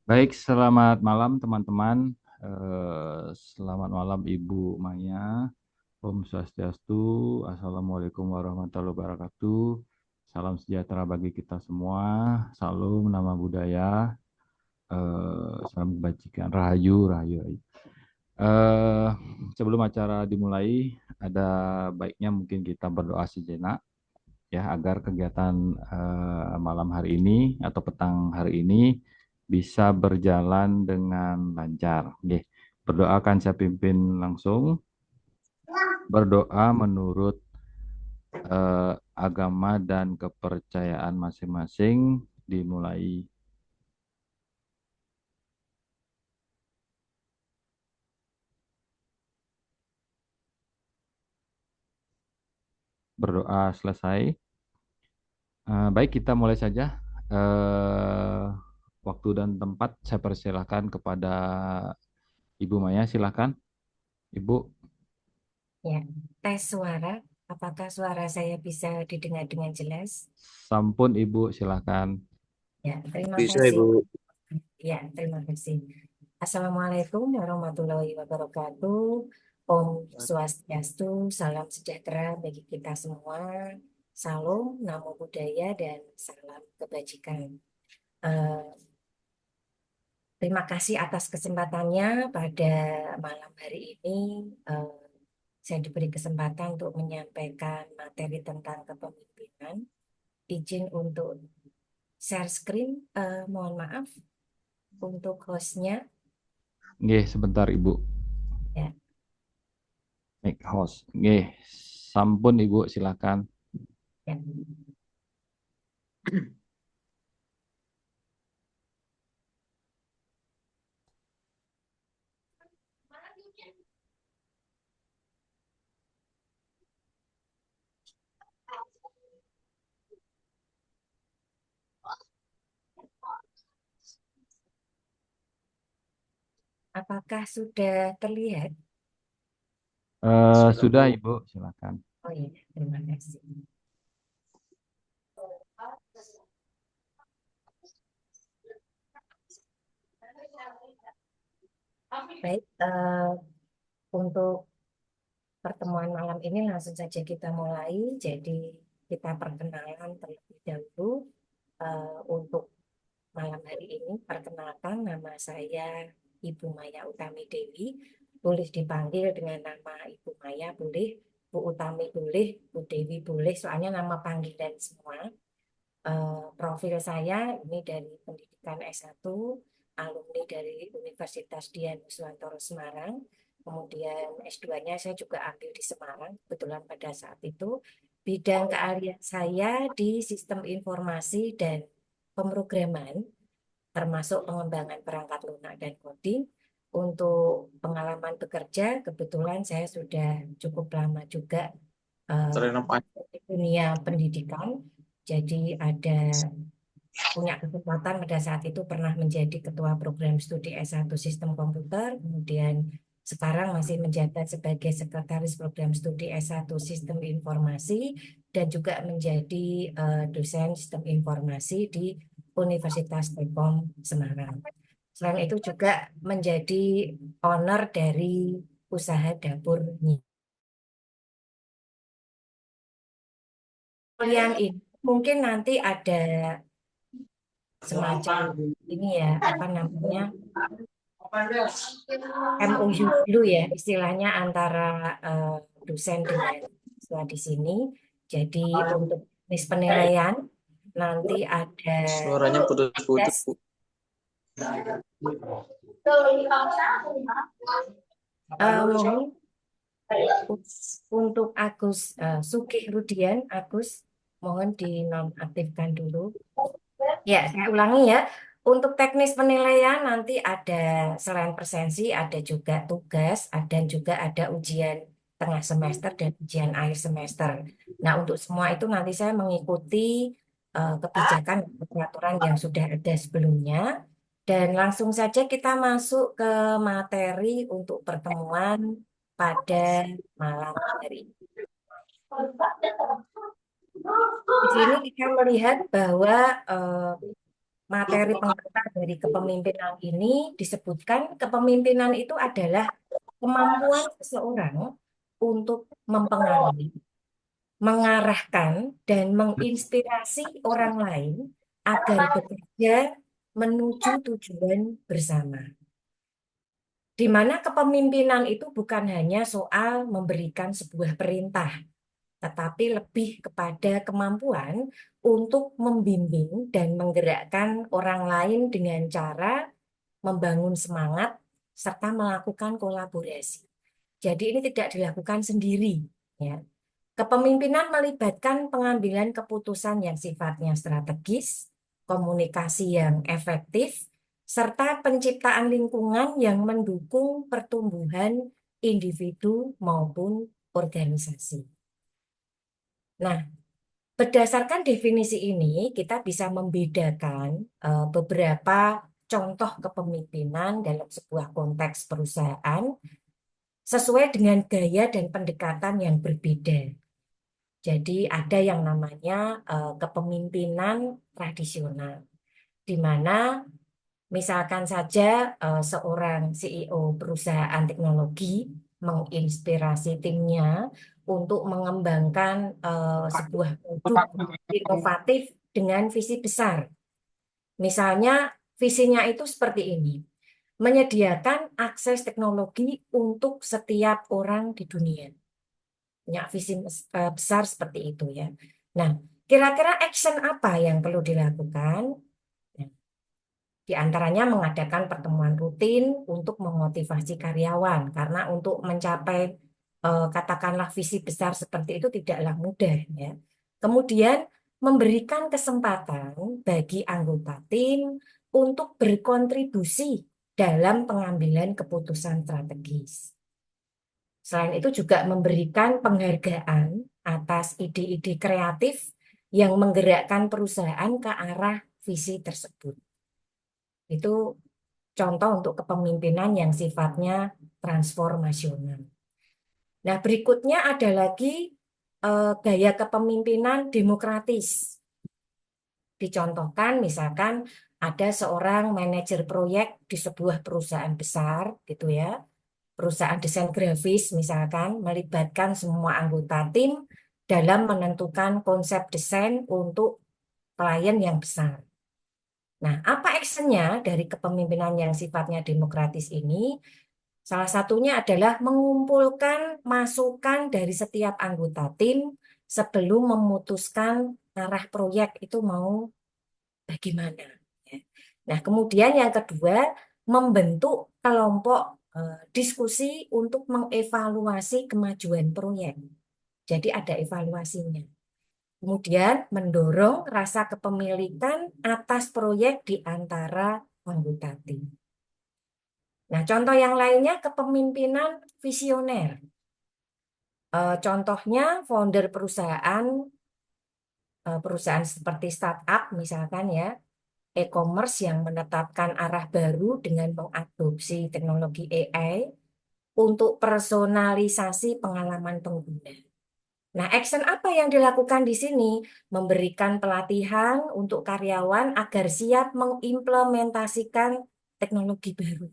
Baik, selamat malam teman-teman. Selamat malam Ibu Maya. Om Swastiastu. Assalamualaikum warahmatullahi wabarakatuh. Salam sejahtera bagi kita semua. Salam nama budaya. Salam kebajikan. Rahayu, rahayu, rahayu. Eh, Sebelum acara dimulai, ada baiknya mungkin kita berdoa sejenak ya agar kegiatan malam hari ini atau petang hari ini bisa berjalan dengan lancar. Oke, berdoakan saya pimpin langsung. Berdoa menurut agama dan kepercayaan masing-masing dimulai. Berdoa selesai. Baik, kita mulai saja. Eh, Waktu dan tempat saya persilahkan kepada Ibu Maya. Silakan, Ibu. Ya, tes suara. Apakah suara saya bisa didengar dengan jelas? Sampun Ibu, silakan. Ya, terima Bisa, kasih. Ibu. Ya, terima kasih. Assalamualaikum warahmatullahi wabarakatuh. Om Swastiastu, salam sejahtera bagi kita semua. Salam, namo buddhaya, dan salam kebajikan. Eh, Terima kasih atas kesempatannya pada malam hari ini. Eh, saya diberi kesempatan untuk menyampaikan materi tentang kepemimpinan. Izin untuk share screen, mohon maaf untuk hostnya. Nggih, sebentar Ibu. Ya. Make host. Nggih, sampun Ibu, silakan. Ya. Apakah sudah terlihat? Sudah, Sudah Bu. Ibu, silakan. Oh iya, terima kasih. Baik, untuk pertemuan malam ini langsung saja kita mulai. Jadi kita perkenalan terlebih dahulu. Untuk malam hari ini, perkenalkan nama saya Ibu Maya Utami Dewi. Boleh dipanggil dengan nama Ibu Maya, boleh. Bu Utami boleh, Bu Dewi boleh, soalnya nama panggilan semua. Profil saya ini dari pendidikan S1, alumni dari Universitas Dian Wiswantoro Semarang. Kemudian S2-nya saya juga ambil di Semarang, kebetulan pada saat itu. Bidang keahlian saya di sistem informasi dan pemrograman, termasuk pengembangan perangkat lunak dan coding. Untuk pengalaman bekerja, kebetulan saya sudah cukup lama juga eh, Terima kasih. di dunia pendidikan. Jadi punya kesempatan pada saat itu pernah menjadi ketua program studi S1 Sistem Komputer, kemudian sekarang masih menjabat sebagai sekretaris program studi S1 Sistem Informasi dan juga menjadi dosen sistem informasi di Universitas Telkom Semarang. Selain itu juga menjadi owner dari usaha dapur Nyi. Yang ini mungkin nanti ada semacam ini ya, apa namanya, MOU dulu ya istilahnya antara eh, dosen dengan siswa di sini. Jadi untuk tes penilaian nanti ada Suaranya putus-putus, tes. Bu. Mohon untuk Agus Sukih Rudian, Agus mohon dinonaktifkan dulu. Ya, saya ulangi ya. Untuk teknis penilaian nanti ada selain presensi, ada juga tugas, dan juga ada ujian tengah semester dan ujian akhir semester. Nah, untuk semua itu nanti saya mengikuti kebijakan dan peraturan yang sudah ada sebelumnya. Dan langsung saja kita masuk ke materi untuk pertemuan pada malam hari ini. Di sini kita melihat bahwa materi pengantar dari kepemimpinan ini disebutkan kepemimpinan itu adalah kemampuan seseorang untuk mempengaruhi, mengarahkan, dan menginspirasi orang lain agar bekerja menuju tujuan bersama. Di mana kepemimpinan itu bukan hanya soal memberikan sebuah perintah, tetapi lebih kepada kemampuan untuk membimbing dan menggerakkan orang lain dengan cara membangun semangat serta melakukan kolaborasi. Jadi ini tidak dilakukan sendiri, ya. Kepemimpinan melibatkan pengambilan keputusan yang sifatnya strategis, komunikasi yang efektif, serta penciptaan lingkungan yang mendukung pertumbuhan individu maupun organisasi. Nah, berdasarkan definisi ini, kita bisa membedakan beberapa contoh kepemimpinan dalam sebuah konteks perusahaan sesuai dengan gaya dan pendekatan yang berbeda. Jadi ada yang namanya kepemimpinan tradisional, di mana misalkan saja seorang CEO perusahaan teknologi menginspirasi timnya untuk mengembangkan sebuah produk inovatif dengan visi besar. Misalnya visinya itu seperti ini, menyediakan akses teknologi untuk setiap orang di dunia. Punya visi besar seperti itu ya. Nah, kira-kira action apa yang perlu dilakukan? Nah, di antaranya mengadakan pertemuan rutin untuk memotivasi karyawan, karena untuk mencapai katakanlah visi besar seperti itu tidaklah mudah ya. Kemudian memberikan kesempatan bagi anggota tim untuk berkontribusi dalam pengambilan keputusan strategis. Selain itu juga memberikan penghargaan atas ide-ide kreatif yang menggerakkan perusahaan ke arah visi tersebut. Itu contoh untuk kepemimpinan yang sifatnya transformasional. Nah, berikutnya ada lagi gaya kepemimpinan demokratis. Dicontohkan misalkan ada seorang manajer proyek di sebuah perusahaan besar gitu ya. Perusahaan desain grafis misalkan melibatkan semua anggota tim dalam menentukan konsep desain untuk klien yang besar. Nah, apa actionnya dari kepemimpinan yang sifatnya demokratis ini? Salah satunya adalah mengumpulkan masukan dari setiap anggota tim sebelum memutuskan arah proyek itu mau bagaimana. Ya. Nah, kemudian yang kedua, membentuk kelompok diskusi untuk mengevaluasi kemajuan proyek. Jadi ada evaluasinya. Kemudian mendorong rasa kepemilikan atas proyek di antara anggota tim. Nah, contoh yang lainnya kepemimpinan visioner. Contohnya founder perusahaan seperti startup misalkan ya, e-commerce yang menetapkan arah baru dengan mengadopsi teknologi AI untuk personalisasi pengalaman pengguna. Nah, action apa yang dilakukan di sini? Memberikan pelatihan untuk karyawan agar siap mengimplementasikan teknologi baru.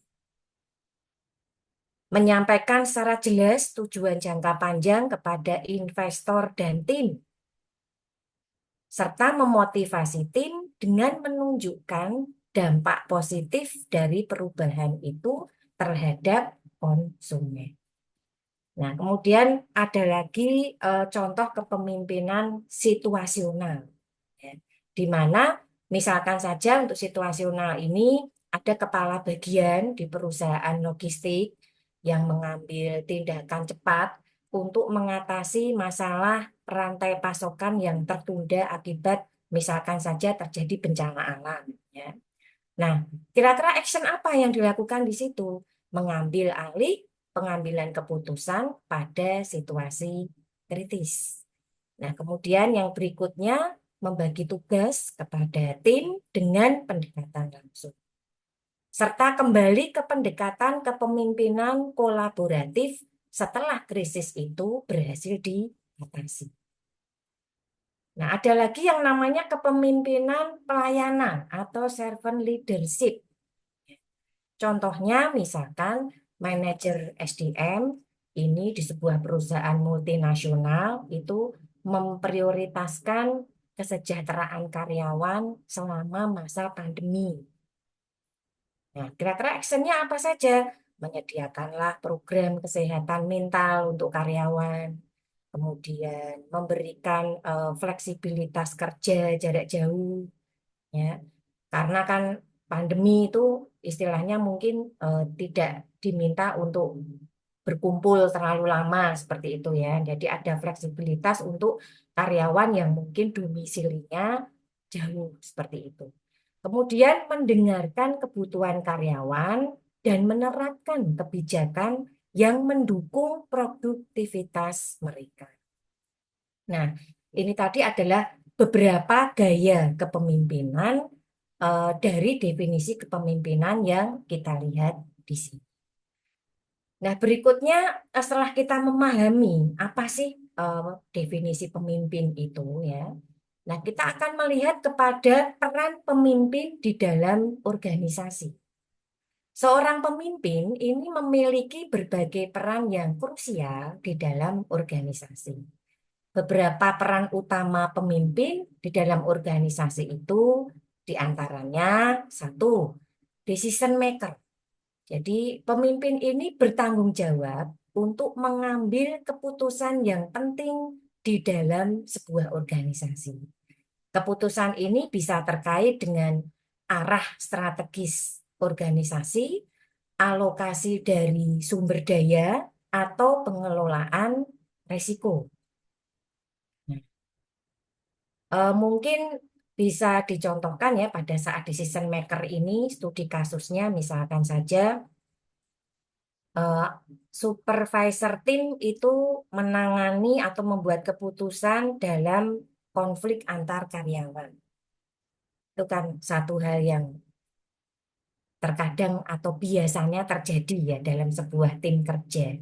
Menyampaikan secara jelas tujuan jangka panjang kepada investor dan tim, serta memotivasi tim dengan menunjukkan dampak positif dari perubahan itu terhadap konsumen. Nah, kemudian ada lagi contoh kepemimpinan situasional, ya, di mana misalkan saja untuk situasional ini ada kepala bagian di perusahaan logistik yang mengambil tindakan cepat untuk mengatasi masalah rantai pasokan yang tertunda akibat misalkan saja terjadi bencana alam. Ya. Nah, kira-kira action apa yang dilakukan di situ? Mengambil alih pengambilan keputusan pada situasi kritis. Nah, kemudian yang berikutnya membagi tugas kepada tim dengan pendekatan langsung. Serta kembali ke pendekatan kepemimpinan kolaboratif setelah krisis itu berhasil diatasi. Nah, ada lagi yang namanya kepemimpinan pelayanan atau servant leadership. Contohnya misalkan manajer SDM ini di sebuah perusahaan multinasional itu memprioritaskan kesejahteraan karyawan selama masa pandemi. Nah, kira-kira actionnya apa saja? Menyediakanlah program kesehatan mental untuk karyawan, kemudian memberikan fleksibilitas kerja jarak jauh, ya. Karena kan pandemi itu istilahnya mungkin tidak diminta untuk berkumpul terlalu lama seperti itu ya. Jadi ada fleksibilitas untuk karyawan yang mungkin domisilinya jauh seperti itu. Kemudian mendengarkan kebutuhan karyawan dan menerapkan kebijakan yang mendukung produktivitas mereka. Nah, ini tadi adalah beberapa gaya kepemimpinan dari definisi kepemimpinan yang kita lihat di sini. Nah, berikutnya setelah kita memahami apa sih definisi pemimpin itu ya. Nah, kita akan melihat kepada peran pemimpin di dalam organisasi. Seorang pemimpin ini memiliki berbagai peran yang krusial di dalam organisasi. Beberapa peran utama pemimpin di dalam organisasi itu diantaranya satu, decision maker. Jadi pemimpin ini bertanggung jawab untuk mengambil keputusan yang penting di dalam sebuah organisasi. Keputusan ini bisa terkait dengan arah strategis organisasi, alokasi dari sumber daya, atau pengelolaan risiko. Mungkin bisa dicontohkan ya pada saat decision maker ini studi kasusnya misalkan saja eh, supervisor tim itu menangani atau membuat keputusan dalam konflik antar karyawan. Itu kan satu hal yang terkadang atau biasanya terjadi ya dalam sebuah tim kerja.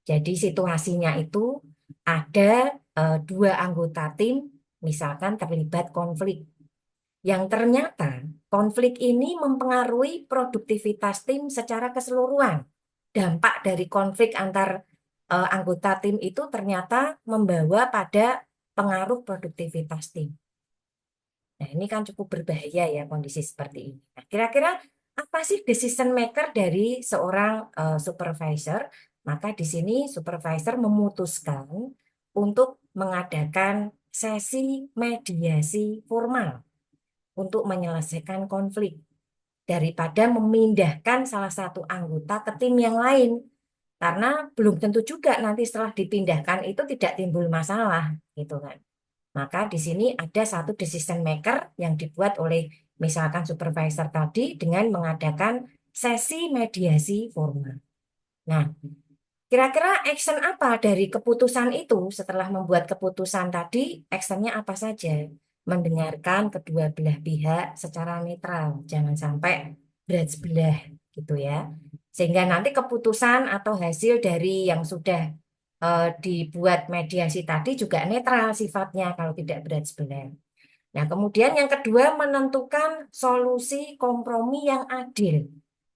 Jadi situasinya itu ada dua anggota tim misalkan terlibat konflik. Yang ternyata konflik ini mempengaruhi produktivitas tim secara keseluruhan. Dampak dari konflik antar anggota tim itu ternyata membawa pada pengaruh produktivitas tim. Nah, ini kan cukup berbahaya ya kondisi seperti ini. Nah, kira-kira apa sih decision maker dari seorang supervisor? Maka di sini supervisor memutuskan untuk mengadakan sesi mediasi formal untuk menyelesaikan konflik daripada memindahkan salah satu anggota ke tim yang lain. Karena belum tentu juga nanti setelah dipindahkan itu tidak timbul masalah, gitu kan. Maka di sini ada satu decision maker yang dibuat oleh misalkan supervisor tadi dengan mengadakan sesi mediasi formal. Nah, kira-kira action apa dari keputusan itu setelah membuat keputusan tadi, actionnya apa saja? Mendengarkan kedua belah pihak secara netral, jangan sampai berat sebelah gitu ya. Sehingga nanti keputusan atau hasil dari yang sudah dibuat mediasi tadi juga netral sifatnya kalau tidak berat sebelah. Nah, kemudian yang kedua menentukan solusi kompromi yang adil.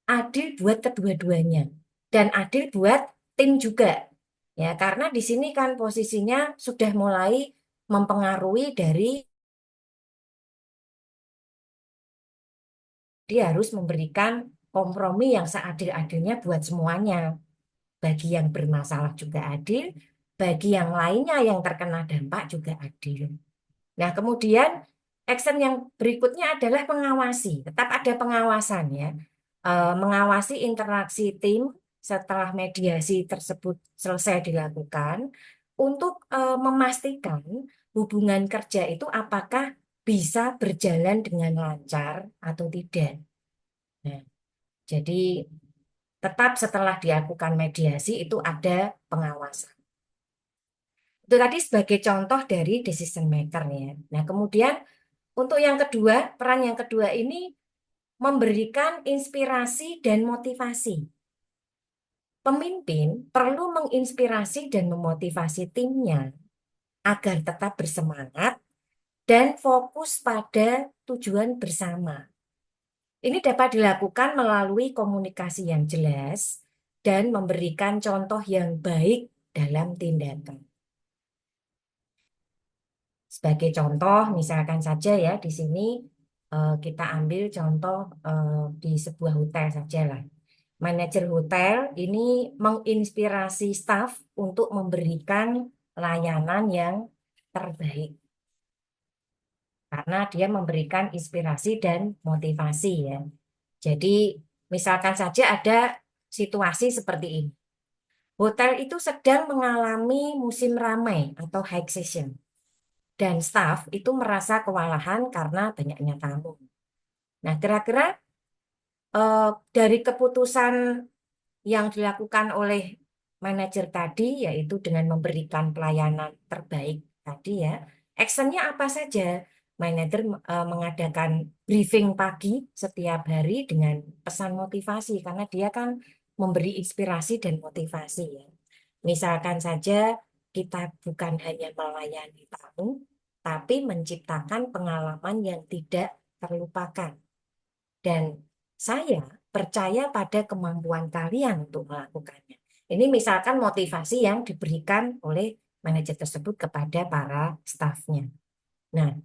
Adil buat kedua-duanya dan adil buat tim juga. Ya, karena di sini kan posisinya sudah mulai mempengaruhi dari dia harus memberikan kompromi yang seadil-adilnya buat semuanya. Bagi yang bermasalah juga adil, bagi yang lainnya yang terkena dampak juga adil. Nah, kemudian action yang berikutnya adalah mengawasi. Tetap ada pengawasan ya. Mengawasi interaksi tim setelah mediasi tersebut selesai dilakukan untuk memastikan hubungan kerja itu apakah bisa berjalan dengan lancar atau tidak. Nah, jadi tetap setelah dilakukan mediasi itu ada pengawasan. Itu tadi sebagai contoh dari decision maker ya. Nah, kemudian untuk yang kedua, peran yang kedua ini memberikan inspirasi dan motivasi. Pemimpin perlu menginspirasi dan memotivasi timnya agar tetap bersemangat dan fokus pada tujuan bersama. Ini dapat dilakukan melalui komunikasi yang jelas dan memberikan contoh yang baik dalam tindakan. Sebagai contoh, misalkan saja ya di sini kita ambil contoh di sebuah hotel saja lah. Manajer hotel ini menginspirasi staf untuk memberikan layanan yang terbaik karena dia memberikan inspirasi dan motivasi ya. Jadi misalkan saja ada situasi seperti ini. Hotel itu sedang mengalami musim ramai atau high season. Dan staf itu merasa kewalahan karena banyaknya tamu. Nah, kira-kira dari keputusan yang dilakukan oleh manajer tadi, yaitu dengan memberikan pelayanan terbaik tadi ya, actionnya apa saja? Manajer mengadakan briefing pagi setiap hari dengan pesan motivasi, karena dia kan memberi inspirasi dan motivasi ya. Misalkan saja kita bukan hanya melayani tamu, tapi menciptakan pengalaman yang tidak terlupakan. Dan saya percaya pada kemampuan kalian untuk melakukannya. Ini misalkan motivasi yang diberikan oleh manajer tersebut kepada para stafnya. Nah,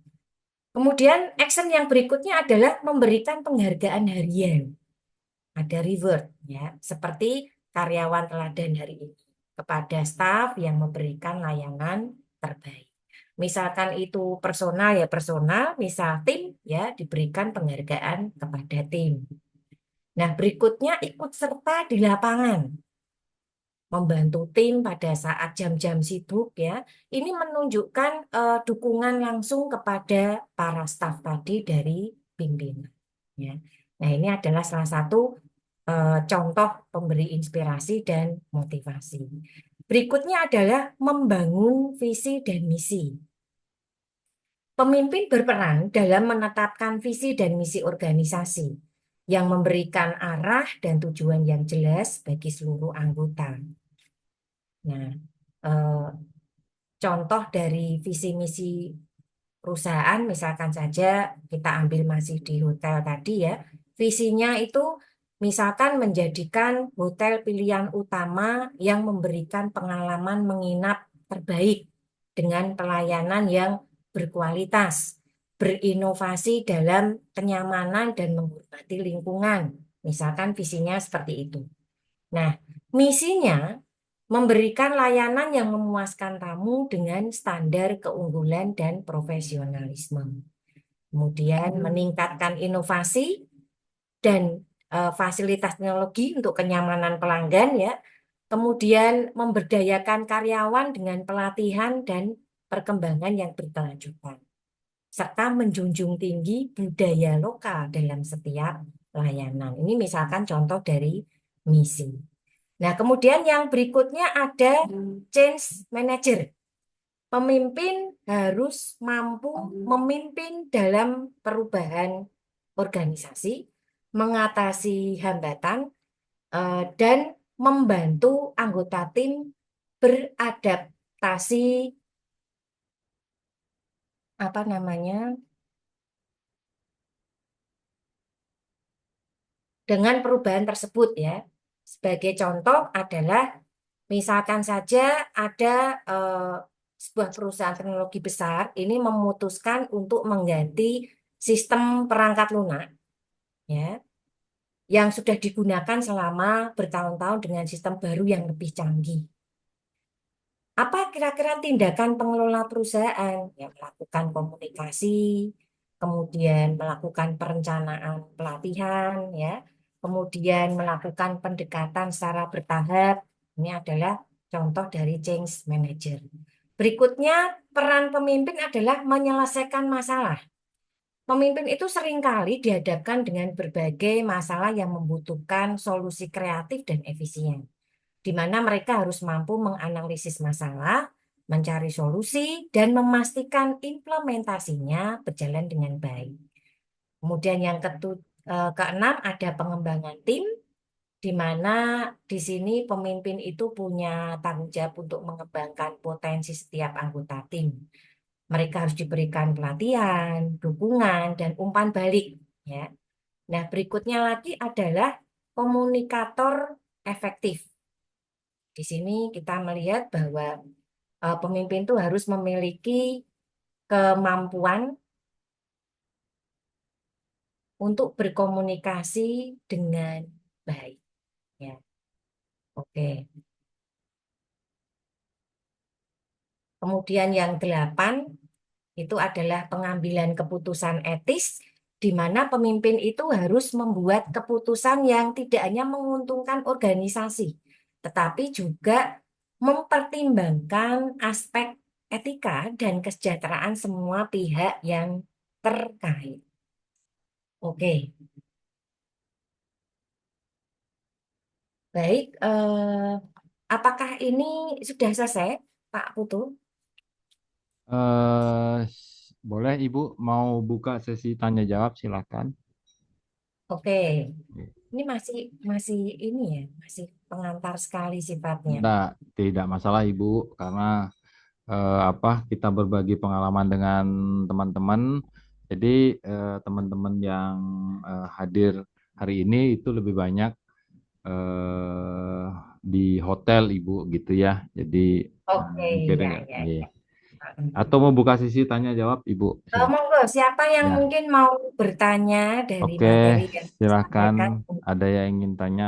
kemudian action yang berikutnya adalah memberikan penghargaan harian. Ada reward ya, seperti karyawan teladan hari ini kepada staf yang memberikan layanan terbaik. Misalkan itu personal ya personal, misal tim ya diberikan penghargaan kepada tim. Nah, berikutnya ikut serta di lapangan, membantu tim pada saat jam-jam sibuk ya. Ini menunjukkan dukungan langsung kepada para staf tadi dari pimpinan. Ya. Nah, ini adalah salah satu contoh pemberi inspirasi dan motivasi. Berikutnya adalah membangun visi dan misi. Pemimpin berperan dalam menetapkan visi dan misi organisasi yang memberikan arah dan tujuan yang jelas bagi seluruh anggota. Nah, eh, contoh dari visi misi perusahaan, misalkan saja kita ambil masih di hotel tadi ya, visinya itu misalkan menjadikan hotel pilihan utama yang memberikan pengalaman menginap terbaik dengan pelayanan yang berkualitas, berinovasi dalam kenyamanan dan menghormati lingkungan. Misalkan visinya seperti itu. Nah, misinya memberikan layanan yang memuaskan tamu dengan standar keunggulan dan profesionalisme. Kemudian meningkatkan inovasi dan fasilitas teknologi untuk kenyamanan pelanggan ya. Kemudian memberdayakan karyawan dengan pelatihan dan perkembangan yang berkelanjutan. Serta menjunjung tinggi budaya lokal dalam setiap layanan. Ini misalkan contoh dari misi. Nah, kemudian yang berikutnya ada change manager. Pemimpin harus mampu memimpin dalam perubahan organisasi, mengatasi hambatan, dan membantu anggota tim beradaptasi apa namanya dengan perubahan tersebut ya. Sebagai contoh adalah misalkan saja ada sebuah perusahaan teknologi besar ini memutuskan untuk mengganti sistem perangkat lunak ya yang sudah digunakan selama bertahun-tahun dengan sistem baru yang lebih canggih. Apa kira-kira tindakan pengelola perusahaan? Ya, melakukan komunikasi, kemudian melakukan perencanaan pelatihan, ya, kemudian melakukan pendekatan secara bertahap. Ini adalah contoh dari change manager. Berikutnya, peran pemimpin adalah menyelesaikan masalah. Pemimpin itu seringkali dihadapkan dengan berbagai masalah yang membutuhkan solusi kreatif dan efisien, di mana mereka harus mampu menganalisis masalah, mencari solusi, dan memastikan implementasinya berjalan dengan baik. Kemudian yang keenam ada pengembangan tim, di mana di sini pemimpin itu punya tanggung jawab untuk mengembangkan potensi setiap anggota tim. Mereka harus diberikan pelatihan, dukungan, dan umpan balik. Ya. Nah, berikutnya lagi adalah komunikator efektif. Di sini kita melihat bahwa pemimpin itu harus memiliki kemampuan untuk berkomunikasi dengan baik. Ya, oke. Kemudian yang 8 itu adalah pengambilan keputusan etis, di mana pemimpin itu harus membuat keputusan yang tidak hanya menguntungkan organisasi, tetapi juga mempertimbangkan aspek etika dan kesejahteraan semua pihak yang terkait. Oke, baik. Apakah ini sudah selesai, Pak Putu? Boleh Ibu mau buka sesi tanya jawab silakan. Oke, ini masih masih ini ya, masih pengantar sekali sifatnya. Tidak masalah Ibu karena apa kita berbagi pengalaman dengan teman-teman. Jadi teman-teman yang hadir hari ini itu lebih banyak eh, di hotel Ibu gitu ya. Jadi Oke, mungkin ya, enggak. ya, Iya. ya. Atau mau buka sesi tanya jawab Ibu silakan. Monggo, siapa yang Ya. mungkin mau bertanya dari Oke, materi yang silakan disampaikan? ada yang ingin tanya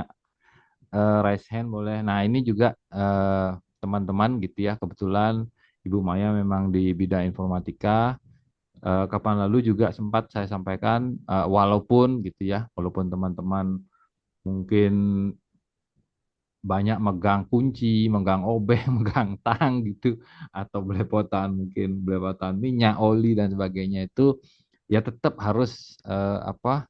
raise hand boleh. Nah, ini juga teman-teman gitu ya. Kebetulan Ibu Maya memang di bidang informatika. Kapan lalu juga sempat saya sampaikan, walaupun gitu ya, walaupun teman-teman mungkin banyak megang kunci, megang obeng, megang tang gitu, atau belepotan mungkin belepotan minyak, oli dan sebagainya itu, ya tetap harus apa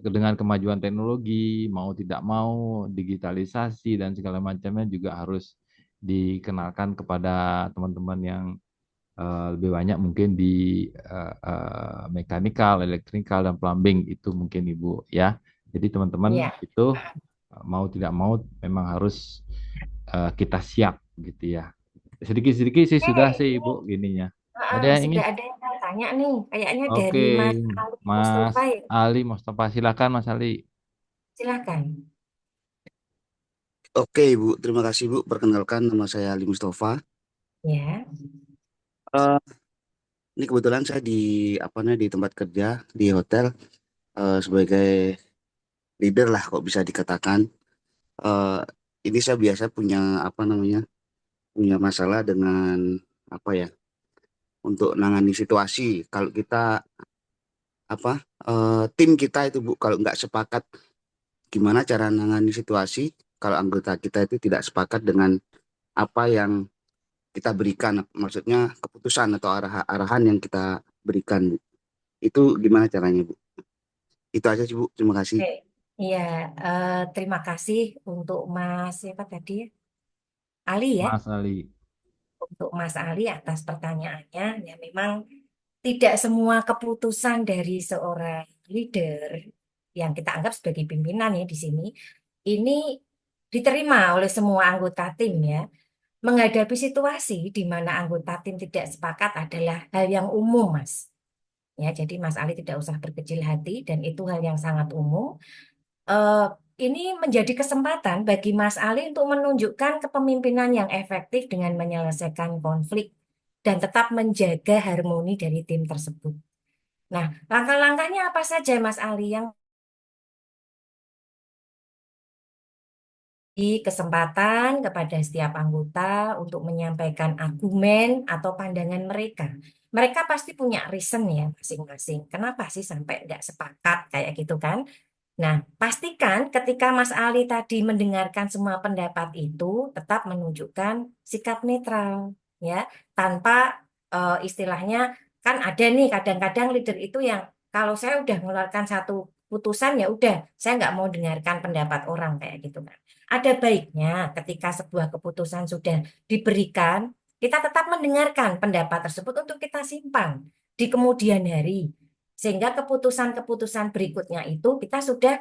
dengan kemajuan teknologi, mau tidak mau, digitalisasi dan segala macamnya juga harus dikenalkan kepada teman-teman yang lebih banyak mungkin di mekanikal, elektrikal, dan plumbing itu mungkin Ibu ya. Jadi teman-teman Iya. itu mau tidak mau memang harus kita siap gitu ya. Sedikit-sedikit sih sudah Oke, sih ini Ibu gininya. Ada yang ingin? sudah ada yang mau tanya nih, kayaknya Oke, dari Mas Ali Mas Mustafa ya. Ali Mustafa, silakan Mas Ali. Silakan. Oke, Ibu. Terima kasih, Bu. Perkenalkan, nama saya Ali Mustafa. Ya, Eh, ini kebetulan saya di apa namanya di tempat kerja di hotel sebagai leader lah, kok bisa dikatakan. Eh, ini saya biasa punya apa namanya punya masalah dengan apa ya untuk nangani situasi. Kalau kita apa tim kita itu, Bu, kalau nggak sepakat gimana cara nangani situasi kalau anggota kita itu tidak sepakat dengan apa yang kita berikan, maksudnya keputusan atau arahan yang kita berikan, Bu. Itu gimana caranya, Bu? Itu aja sih, Bu. Terima kasih. oke. Iya, terima kasih untuk Mas siapa tadi ya? Ali ya, Mas Ali. untuk Mas Ali atas pertanyaannya. Ya, memang tidak semua keputusan dari seorang leader yang kita anggap sebagai pimpinan ya di sini ini diterima oleh semua anggota tim ya. Menghadapi situasi di mana anggota tim tidak sepakat adalah hal yang umum, Mas. Ya, jadi Mas Ali tidak usah berkecil hati dan itu hal yang sangat umum. Eh, ini menjadi kesempatan bagi Mas Ali untuk menunjukkan kepemimpinan yang efektif dengan menyelesaikan konflik dan tetap menjaga harmoni dari tim tersebut. Nah, langkah-langkahnya apa saja Mas Ali yang di kesempatan kepada setiap anggota untuk menyampaikan argumen atau pandangan mereka. Mereka pasti punya reason ya masing-masing. Kenapa sih sampai nggak sepakat kayak gitu kan? Nah, pastikan ketika Mas Ali tadi mendengarkan semua pendapat itu tetap menunjukkan sikap netral ya, tanpa istilahnya kan ada nih kadang-kadang leader itu yang kalau saya udah mengeluarkan satu putusan ya udah saya nggak mau dengarkan pendapat orang kayak gitu kan. Ada baiknya ketika sebuah keputusan sudah diberikan, kita tetap mendengarkan pendapat tersebut untuk kita simpan di kemudian hari. Sehingga keputusan-keputusan berikutnya itu kita sudah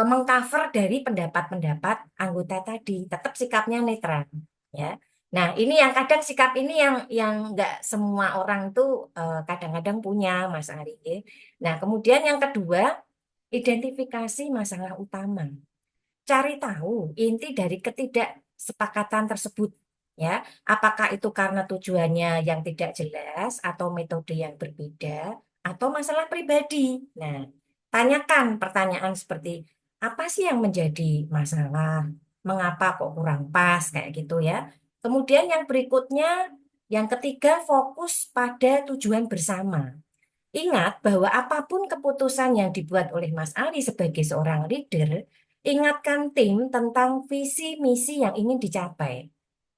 mengcover dari pendapat-pendapat anggota tadi, tetap sikapnya netral, ya. Nah, ini yang kadang sikap ini yang nggak semua orang tuh kadang-kadang punya, Mas Ari. Nah, kemudian yang kedua, identifikasi masalah utama. Cari tahu inti dari ketidaksepakatan tersebut. Ya, apakah itu karena tujuannya yang tidak jelas atau metode yang berbeda atau masalah pribadi. Nah, tanyakan pertanyaan seperti apa sih yang menjadi masalah? Mengapa kok kurang pas kayak gitu ya. Kemudian yang berikutnya, yang ketiga fokus pada tujuan bersama. Ingat bahwa apapun keputusan yang dibuat oleh Mas Ali sebagai seorang leader, ingatkan tim tentang visi misi yang ingin dicapai.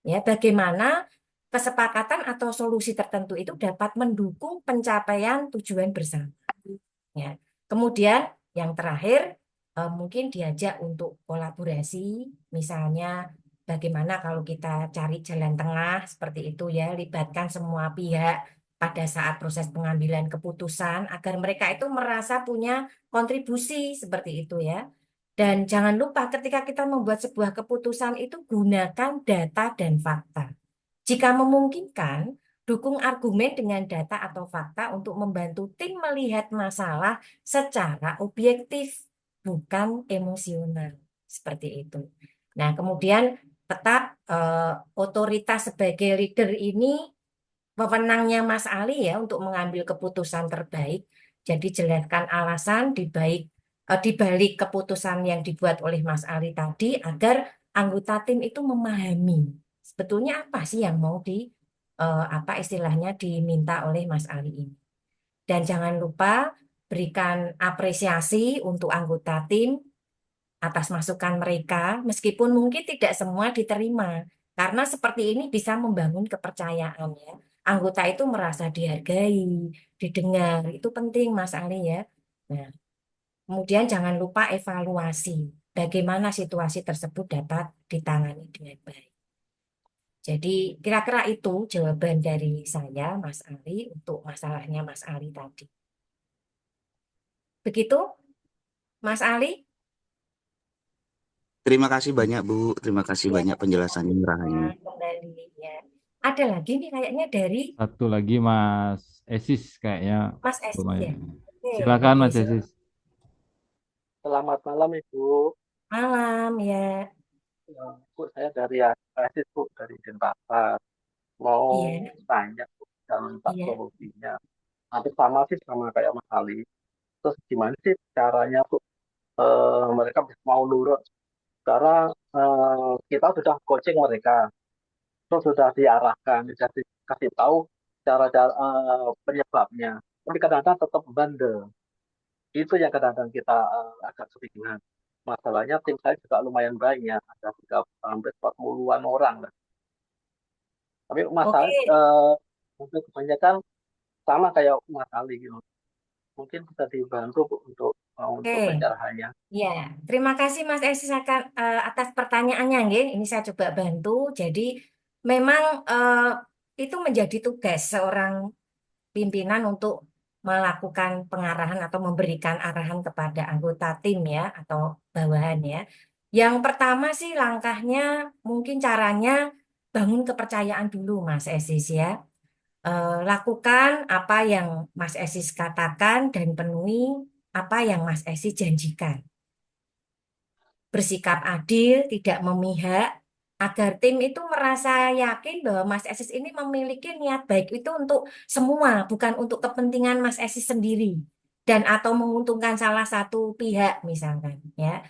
Ya, bagaimana kesepakatan atau solusi tertentu itu dapat mendukung pencapaian tujuan bersama. Ya. Kemudian yang terakhir mungkin diajak untuk kolaborasi, misalnya bagaimana kalau kita cari jalan tengah seperti itu ya, libatkan semua pihak pada saat proses pengambilan keputusan agar mereka itu merasa punya kontribusi seperti itu ya. Dan jangan lupa ketika kita membuat sebuah keputusan itu gunakan data dan fakta. Jika memungkinkan, dukung argumen dengan data atau fakta untuk membantu tim melihat masalah secara objektif, bukan emosional. Seperti itu. Nah, kemudian tetap otoritas sebagai leader ini wewenangnya Mas Ali ya untuk mengambil keputusan terbaik. Jadi jelaskan alasan di balik keputusan yang dibuat oleh Mas Ali tadi agar anggota tim itu memahami sebetulnya apa sih yang mau apa istilahnya diminta oleh Mas Ali ini. Dan jangan lupa berikan apresiasi untuk anggota tim atas masukan mereka, meskipun mungkin tidak semua diterima. Karena seperti ini bisa membangun kepercayaan ya. Anggota itu merasa dihargai, didengar. Itu penting Mas Ali ya. Nah, kemudian jangan lupa evaluasi bagaimana situasi tersebut dapat ditangani dengan baik. Jadi kira-kira itu jawaban dari saya, Mas Ali, untuk masalahnya Mas Ali tadi. Begitu, Mas Ali? Terima kasih banyak Bu, terima kasih Ya, banyak penjelasannya Rahayu. kembali ya. Ada lagi nih kayaknya dari Satu lagi Mas Esis kayaknya Mas Esti ya. lumayan. Oke, Silakan oke, Mas Esis. silakan. Selamat malam Ibu. Malam ya. Bu, saya dari ASIS Bu, dari Denpasar. Mau Iya, tanya Bu, dan minta iya. solusinya. Hampir sama sih sama kayak Mas Ali. Terus gimana sih caranya Bu, mereka bisa mau nurut? Karena kita sudah coaching mereka, terus sudah diarahkan, sudah dikasih tahu cara-cara penyebabnya. Tapi kadang-kadang tetap bandel. Itu yang kadang-kadang kita agak kebingungan. Masalahnya tim saya juga lumayan banyak, ada 30 sampai 40-an orang. Tapi masalah Oke, untuk kebanyakan sama kayak Mas Ali gitu. Mungkin bisa dibantu Bu, untuk oke. pencerahannya. Ya, terima kasih Mas Esti atas pertanyaannya, nggih. Ini saya coba bantu. Jadi memang itu menjadi tugas seorang pimpinan untuk melakukan pengarahan atau memberikan arahan kepada anggota tim ya atau bawahan ya. Yang pertama sih langkahnya mungkin caranya bangun kepercayaan dulu Mas Esis ya. Lakukan apa yang Mas Esis katakan dan penuhi apa yang Mas Esis janjikan. Bersikap adil, tidak memihak, agar tim itu merasa yakin bahwa Mas Esis ini memiliki niat baik itu untuk semua, bukan untuk kepentingan Mas Esis sendiri dan atau menguntungkan salah satu pihak misalkan ya.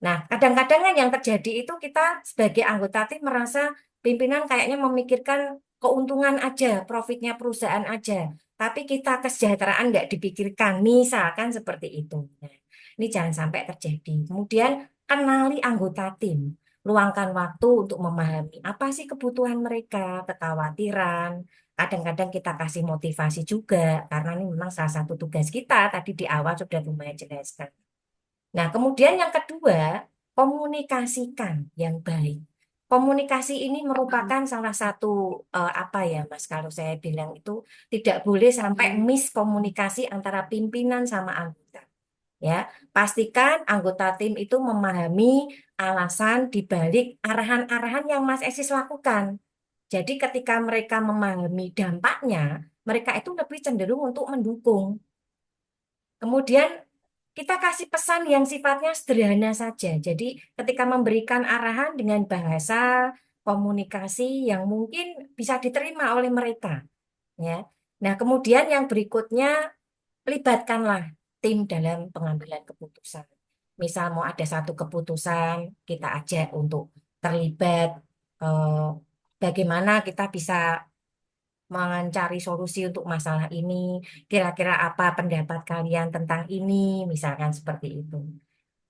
Nah, kadang-kadang kan yang terjadi itu kita sebagai anggota tim merasa pimpinan kayaknya memikirkan keuntungan aja, profitnya perusahaan aja, tapi kita kesejahteraan nggak dipikirkan, misalkan seperti itu. Nah, ini jangan sampai terjadi. Kemudian kenali anggota tim, luangkan waktu untuk memahami apa sih kebutuhan mereka, kekhawatiran. Kadang-kadang kita kasih motivasi juga, karena ini memang salah satu tugas kita. Tadi di awal sudah lumayan jelaskan. Nah, kemudian yang kedua, komunikasikan yang baik. Komunikasi ini merupakan salah satu apa ya, Mas? Kalau saya bilang itu tidak boleh sampai miskomunikasi antara pimpinan sama anggota. Ya, pastikan anggota tim itu memahami alasan dibalik arahan-arahan yang Mas Esis lakukan. Jadi ketika mereka memahami dampaknya, mereka itu lebih cenderung untuk mendukung. Kemudian kita kasih pesan yang sifatnya sederhana saja. Jadi ketika memberikan arahan dengan bahasa komunikasi yang mungkin bisa diterima oleh mereka, ya. Nah, kemudian yang berikutnya, libatkanlah tim dalam pengambilan keputusan. Misal mau ada satu keputusan, kita ajak untuk terlibat, eh, bagaimana kita bisa mencari solusi untuk masalah ini. Kira-kira apa pendapat kalian tentang ini, misalkan seperti itu.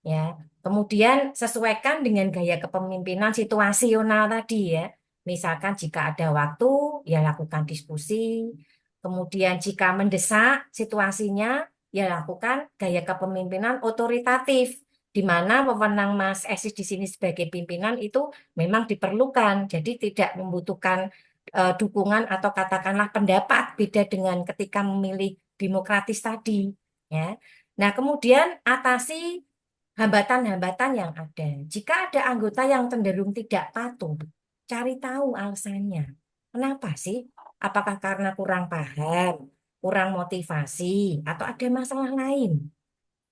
Ya, kemudian sesuaikan dengan gaya kepemimpinan situasional tadi ya. Misalkan jika ada waktu, ya lakukan diskusi. Kemudian jika mendesak situasinya, ya lakukan gaya kepemimpinan otoritatif, di mana wewenang Mas Esis di sini sebagai pimpinan itu memang diperlukan. Jadi tidak membutuhkan dukungan atau katakanlah pendapat, beda dengan ketika memilih demokratis tadi. Ya. Nah, kemudian atasi hambatan-hambatan yang ada. Jika ada anggota yang cenderung tidak patuh, cari tahu alasannya. Kenapa sih? Apakah karena kurang paham, kurang motivasi, atau ada masalah lain?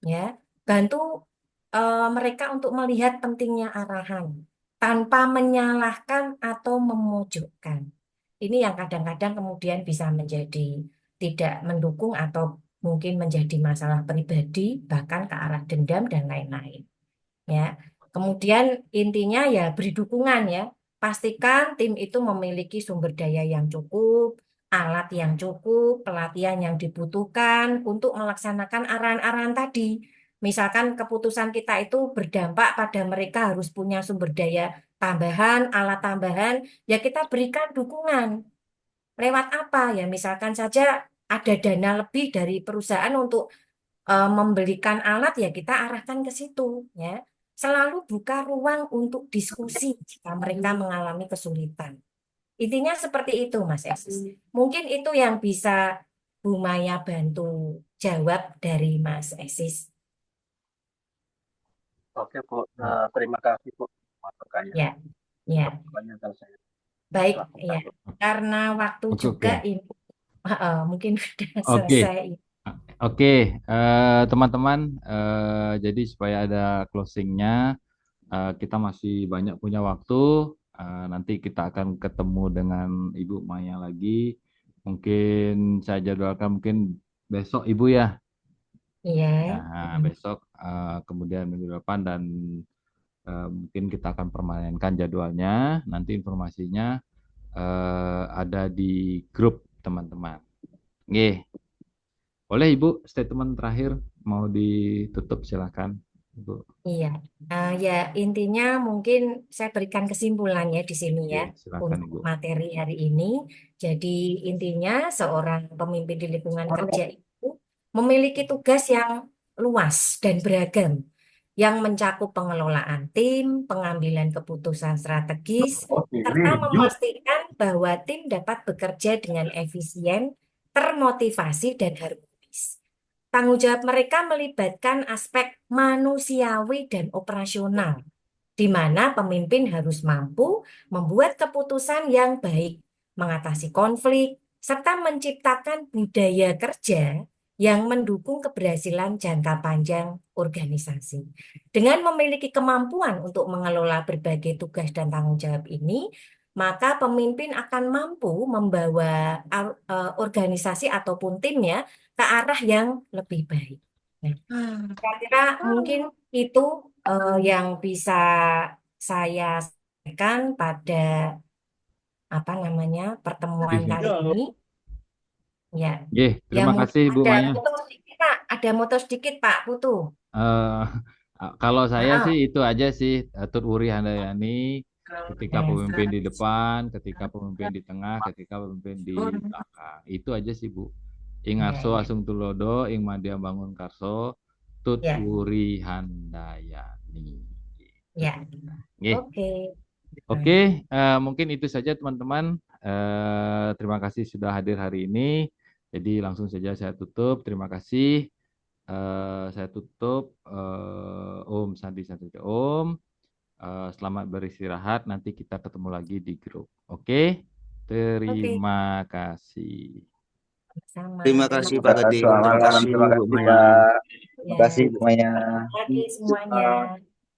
Ya, bantu mereka untuk melihat pentingnya arahan tanpa menyalahkan atau memojokkan. Ini yang kadang-kadang kemudian bisa menjadi tidak mendukung atau mungkin menjadi masalah pribadi, bahkan ke arah dendam dan lain-lain. Ya, kemudian intinya ya beri dukungan ya. Pastikan tim itu memiliki sumber daya yang cukup, alat yang cukup, pelatihan yang dibutuhkan untuk melaksanakan arahan-arahan tadi. Misalkan keputusan kita itu berdampak pada mereka harus punya sumber daya tambahan, alat tambahan, ya kita berikan dukungan. Lewat apa ya? Misalkan saja ada dana lebih dari perusahaan untuk membelikan alat, ya kita arahkan ke situ ya. Selalu buka ruang untuk diskusi jika mereka mengalami kesulitan. Intinya seperti itu, Mas Esis. Mungkin itu yang bisa Bu Maya bantu jawab dari Mas Esis. Oke, Bu. Terima kasih, Bu, masukannya. Ya, ya. Pertanyaan saya Baik, lakukan, ya. Bu. Karena waktu Oke, juga oke. ini mungkin sudah Oke, selesai. oke, teman-teman. Jadi supaya ada closingnya, kita masih banyak punya waktu. Nanti kita akan ketemu dengan Ibu Maya lagi. Mungkin saya jadwalkan mungkin besok Ibu ya. Iya. Nah, besok kemudian minggu depan dan mungkin kita akan permanenkan jadwalnya. Nanti informasinya ada di grup teman-teman. Oke, boleh Ibu statement terakhir mau ditutup silakan Ibu. Iya, ya intinya mungkin saya berikan kesimpulannya di sini Oke, ya silakan untuk Ibu. materi hari ini. Jadi intinya seorang pemimpin di lingkungan kerja itu memiliki tugas yang luas dan beragam yang mencakup pengelolaan tim, pengambilan keputusan strategis, serta memastikan bahwa tim dapat bekerja dengan efisien, termotivasi, dan harmonis. Tanggung jawab mereka melibatkan aspek manusiawi dan operasional, di mana pemimpin harus mampu membuat keputusan yang baik, mengatasi konflik, serta menciptakan budaya kerja yang mendukung keberhasilan jangka panjang organisasi. Dengan memiliki kemampuan untuk mengelola berbagai tugas dan tanggung jawab ini, maka pemimpin akan mampu membawa organisasi ataupun timnya ke arah yang lebih baik. Nah, kira-kira mungkin itu yang bisa saya sampaikan pada apa namanya pertemuan Oke, kali ini. Ya, oke, ya terima mungkin kasih Bu ada Maya. moto sedikit Pak, ada moto sedikit Pak Putu. Eh, kalau saya sih Maaf. itu aja sih, Tut Wuri Handayani, ketika pemimpin di depan, ketika pemimpin di tengah, ketika pemimpin di belakang. Itu aja sih Bu. Ing Ya, Arso ya, Asung Tulodo, Ing Madya Bangun Karso, Tut ya, Wuri Handayani. Gitu. ya. Oke, Oke. oke, mungkin itu saja teman-teman. Terima kasih sudah hadir hari ini. Jadi langsung saja saya tutup. Terima kasih. Saya tutup. Om Santi Santi Om. Selamat beristirahat. Nanti kita ketemu lagi di grup. Oke. Oke, Terima kasih. sama. Terima Terima kasih Pak Gading. Selamat Terima malam, kasih terima Bu kasih Maya. Pak. Terima Ya, kasih Bu Maya. terima kasih semuanya.